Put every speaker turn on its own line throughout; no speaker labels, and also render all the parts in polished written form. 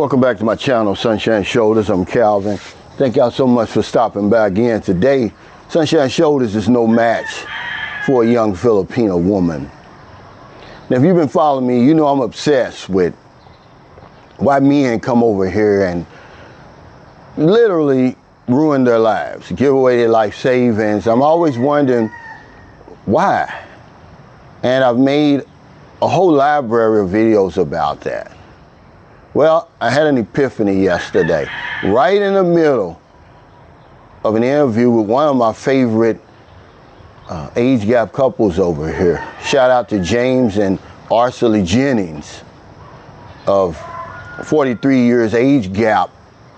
Welcome back to my channel, Sunshine Shoulders. I'm Calvin. Thank y'all so much for stopping by again. Today, Sunshine Shoulders is no match for a young Filipino woman. Now, if you've been following me, you know I'm obsessed with why men come over here and literally ruin their lives, give away their life savings. I'm always wondering why. And I've made a whole library of videos about that. Well, I had an epiphany yesterday, right in the middle of an interview with one of my favorite age gap couples over here. Shout out to James and Arcely Jennings of 43 years age gap.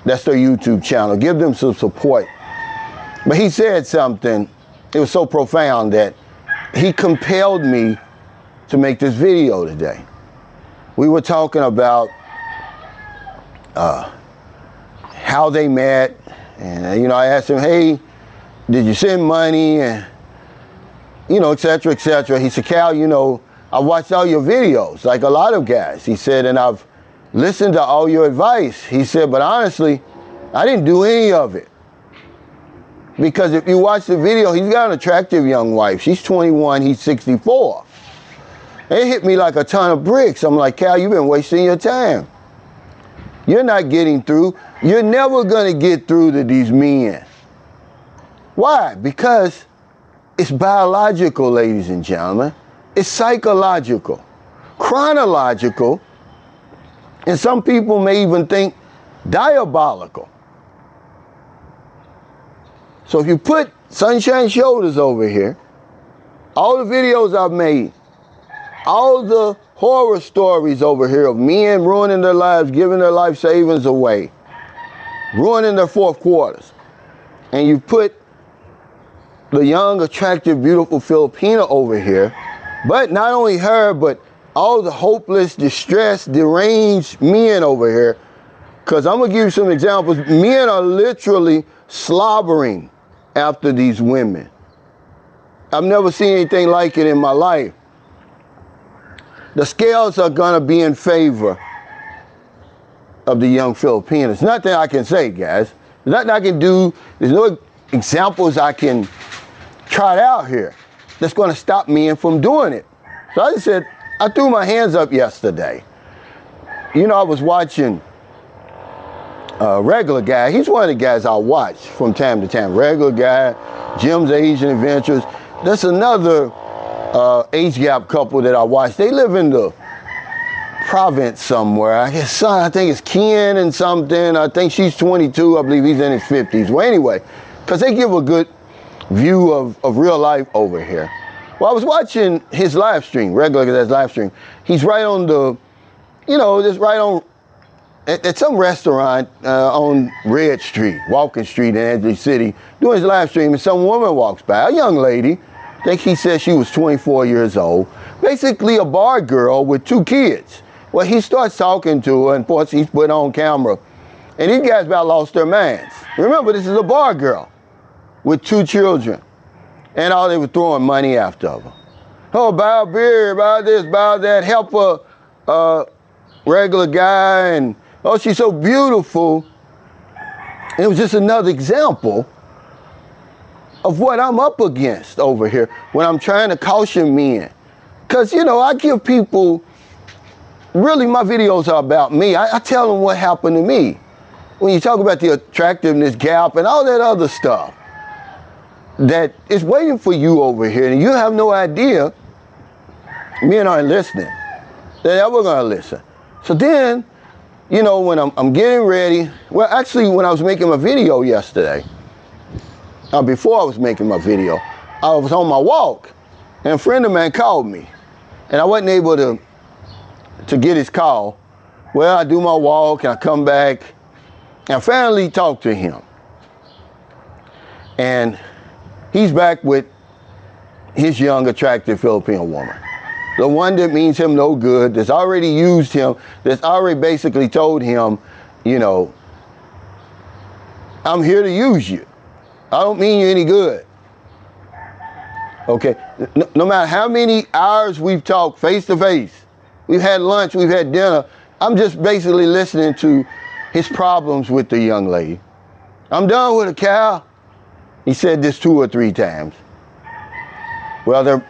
That's their YouTube channel. Give them some support. But he said something, it was so profound that he compelled me to make this video today. We were talking about how they met, and I asked him, hey, did you send money, and etc., etc. He said, Cal, I watched all your videos like a lot of guys. He said, and I've listened to all your advice. He said, but honestly, I didn't do any of it. Because if you watch the video, he's got an attractive young wife. She's 21, he's 64. It hit me like a ton of bricks. I'm like, Cal, you've been wasting your time. You're not getting through. You're never going to get through to these men. Why? Because it's biological, ladies and gentlemen. It's psychological, chronological, and some people may even think diabolical. So if you put Sunshine Shoulders over here, all the videos I've made, all the horror stories over here of men ruining their lives, giving their life savings away, ruining their fourth quarters, and you put the young, attractive, beautiful Filipina over here, but not only her, but all the hopeless, distressed, deranged men over here, because I'm going to give you some examples. Men are literally slobbering after these women. I've never seen anything like it in my life. The scales are going to be in favor of the young Filipinas. Nothing I can say, guys. There's nothing I can do. There's no examples I can try out here that's going to stop men from doing it. So I just said, I threw my hands up yesterday. I was watching a regular guy. He's one of the guys I watch from time to time. Regular guy, Jim's Asian Adventures. That's another age gap couple that I watch. They live in the province somewhere. I guess I think it's Ken and something. I think she's 22. I believe he's in his 50s. Well, anyway, because they give a good view of real life over here. Well, I was watching his live stream, regular guy's live stream. He's right on the, just right on, at some restaurant on Red Street, Walking Street in Angeles City, doing his live stream, and some woman walks by, a young lady. I think he said she was 24 years old, basically a bar girl with 2 kids. Well, he starts talking to her, and of course he's put on camera, and these guys about lost their minds. Remember, this is a bar girl with 2 children, and all they were throwing money after her. Oh, buy a beer, buy this, buy that, help a regular guy, and oh, she's so beautiful. It was just another example of what I'm up against over here when I'm trying to caution men. Because, I give people, really my videos are about me. I tell them what happened to me. When you talk about the attractiveness gap and all that other stuff that is waiting for you over here, and you have no idea, men aren't listening. They're never going to listen. So then, when I'm getting ready, well, actually, when I was making my video yesterday, before I was making my video, I was on my walk, and a friend of mine called me, and I wasn't able to get his call. Well, I do my walk, and I come back, and I finally talk to him. And he's back with his young, attractive Filipino woman. The one that means him no good, that's already used him, that's already basically told him, I'm here to use you. I don't mean you any good. Okay? No matter how many hours we've talked face to face, we've had lunch, we've had dinner, I'm just basically listening to his problems with the young lady. I'm done with her, Cal. He said this 2 or 3 times. Well,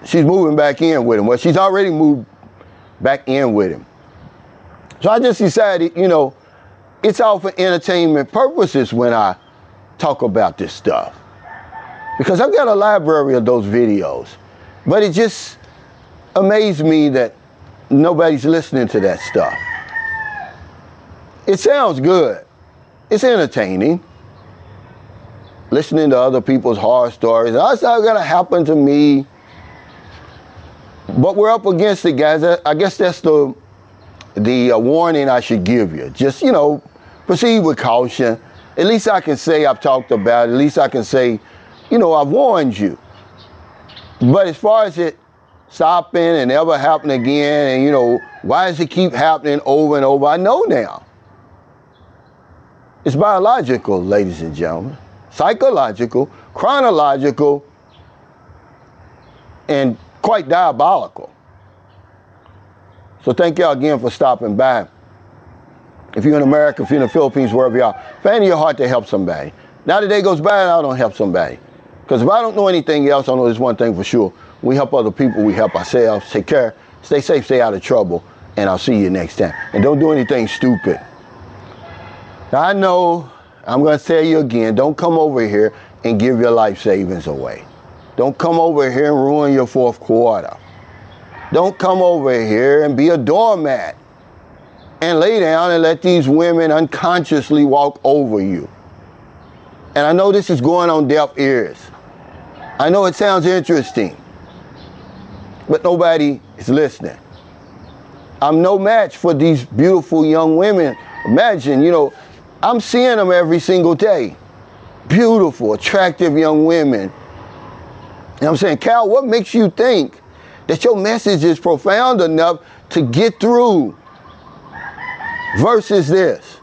she's moving back in with him. Well, she's already moved back in with him. So I just decided, you know, it's all for entertainment purposes when I talk about this stuff. Because I've got a library of those videos. But it just amazed me that nobody's listening to that stuff. It sounds good. It's entertaining. Listening to other people's horror stories. That's not gonna happen to me. But we're up against it, guys. I guess that's the warning I should give you. Just, you know, proceed with caution. At least I can say I've talked about it. At least I can say, you know, I've warned you. But as far as it stopping and never happening again, and, you know, why does it keep happening over and over? I know now. It's biological, ladies and gentlemen. Psychological, chronological, and quite diabolical. So thank y'all again for stopping by. If you're in America, if you're in the Philippines, wherever you are, fan your heart to help somebody. Now the day goes by and I don't help somebody. Because if I don't know anything else, I know there's one thing for sure. We help other people, we help ourselves. Take care, stay safe, stay out of trouble, and I'll see you next time. And don't do anything stupid. Now I know, I'm going to tell you again, don't come over here and give your life savings away. Don't come over here and ruin your fourth quarter. Don't come over here and be a doormat and lay down and let these women unconsciously walk over you. And I know this is going on deaf ears. I know it sounds interesting, but nobody is listening. I'm no match for these beautiful young women. Imagine, you know, I'm seeing them every single day. Beautiful, attractive young women. And I'm saying, Cal, what makes you think that your message is profound enough to get through versus this?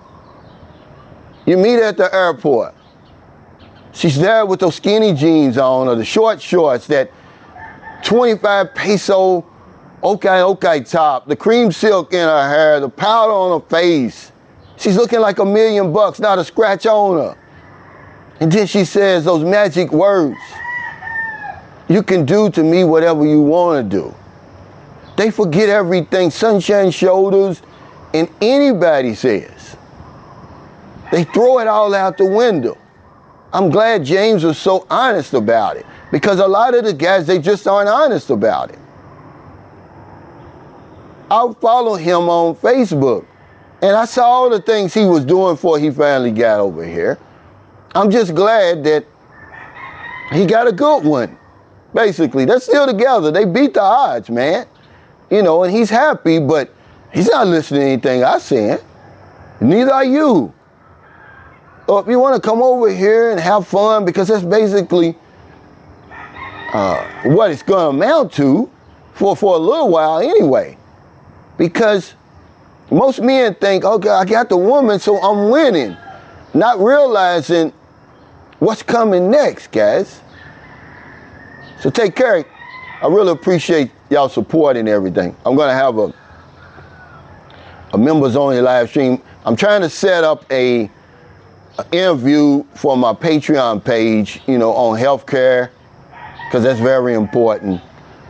You meet her at the airport. She's there with those skinny jeans on or the short shorts, that 25 peso okay top, the cream silk in her hair, the powder on her face. She's looking like $1 million, not a scratch on her. And then she says those magic words. You can do to me whatever you want to do. They forget everything sunshine shoulders and anybody says. They throw it all out the window. I'm glad James was so honest about it, because a lot of the guys, they just aren't honest about it. I follow him on Facebook, and I saw all the things he was doing before he finally got over here. I'm just glad that he got a good one. Basically, they're still together. They beat the odds, man. You know, and he's happy, but he's not listening to anything I'm saying. Neither are you. Or if you want to come over here and have fun, because that's basically what it's going to amount to for a little while anyway. Because most men think, okay, I got the woman, so I'm winning. Not realizing what's coming next, guys. So take care. I really appreciate y'all support and everything. I'm going to have a members only live stream. I'm trying to set up an interview for my Patreon page, you know, on healthcare, because that's very important.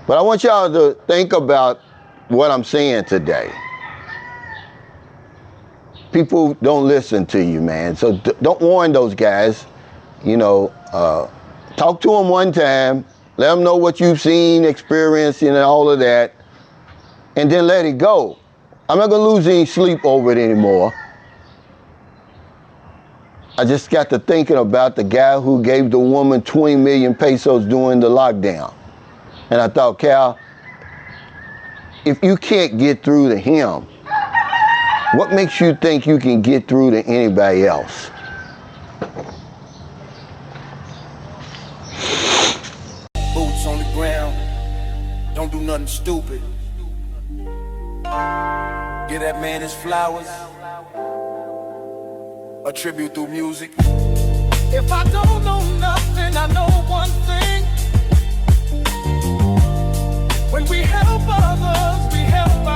But I want y'all to think about what I'm saying today. People don't listen to you, man. So don't warn those guys. You know, talk to them one time. Let them know what you've seen, experienced, and all of that. And then let it go. I'm not going to lose any sleep over it anymore. I just got to thinking about the guy who gave the woman 20 million pesos during the lockdown. And I thought, Cal, if you can't get through to him, what makes you think you can get through to anybody else?
Boots on the ground, don't do nothing stupid. Give that man his flowers, a tribute through music. If I don't know nothing, I know one thing. When we help others, we help ourselves.